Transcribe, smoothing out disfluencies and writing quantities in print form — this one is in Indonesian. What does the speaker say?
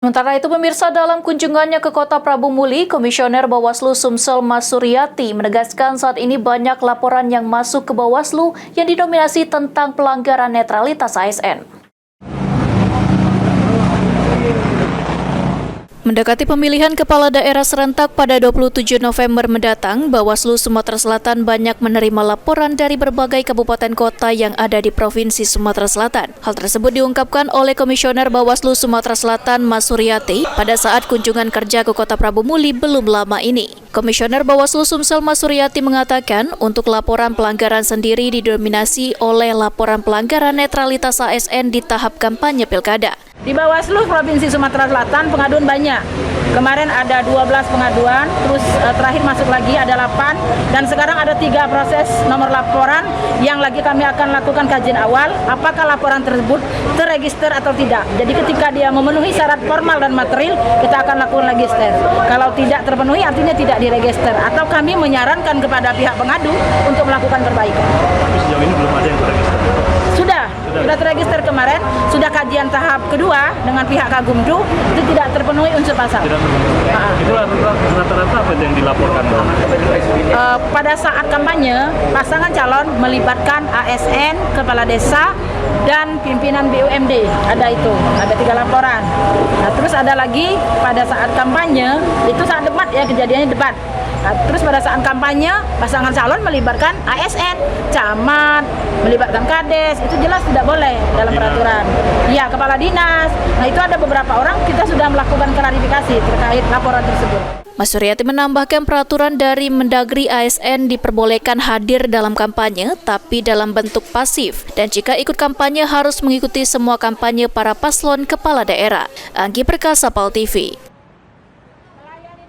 Sementara itu pemirsa, dalam kunjungannya ke Kota Prabu Muli, Komisioner Bawaslu Sumsel Mas Suryati menegaskan saat ini banyak laporan yang masuk ke Bawaslu yang didominasi tentang pelanggaran netralitas ASN. Mendekati pemilihan kepala daerah serentak pada 27 November mendatang, Bawaslu Sumatera Selatan banyak menerima laporan dari berbagai kabupaten kota yang ada di Provinsi Sumatera Selatan. Hal tersebut diungkapkan oleh Komisioner Bawaslu Sumatera Selatan Mas Suryati pada saat kunjungan kerja ke Kota Prabu Muli belum lama ini. Komisioner Bawaslu Sumsel Mas Suryati mengatakan untuk laporan pelanggaran sendiri didominasi oleh laporan pelanggaran netralitas ASN di tahap kampanye pilkada. Di Bawaslu Provinsi Sumatera Selatan pengaduan banyak. Kemarin ada 12 pengaduan, terus terakhir masuk lagi ada 8, dan sekarang ada 3 proses nomor laporan yang lagi kami akan lakukan kajian awal, apakah laporan tersebut terregister atau tidak. Jadi ketika dia memenuhi syarat formal dan material, kita akan lakukan register. Kalau tidak terpenuhi artinya tidak diregister, atau kami menyarankan kepada pihak pengadu untuk melakukan perbaikan. Tapi sejauh ini belum ada yang terregister? Sudah terregister kemarin, sudah kajian tahap kedua dengan pihak Kagumdu, itu tidak terpenuhi unsur pasal. Tidak terpenuhi. Itu rata-rata apa yang dilaporkan? Pada saat kampanye, pasangan calon melibatkan ASN, kepala desa, dan pimpinan BUMD. Ada 3 laporan. Nah, terus ada lagi pada saat kampanye, itu saat debat ya, kejadiannya debat. Nah, terus pada saat kampanye, pasangan calon melibatkan ASN, camat, melibatkan kades, itu jelas tidak boleh dalam peraturan. Ya, kepala dinas. Nah, itu ada beberapa orang, kita sudah melakukan klarifikasi terkait laporan tersebut. Mas Suryati menambahkan peraturan dari Mendagri ASN diperbolehkan hadir dalam kampanye, tapi dalam bentuk pasif. Dan jika ikut kampanye harus mengikuti semua kampanye para paslon kepala daerah. Anggi Perkasa, PAL TV.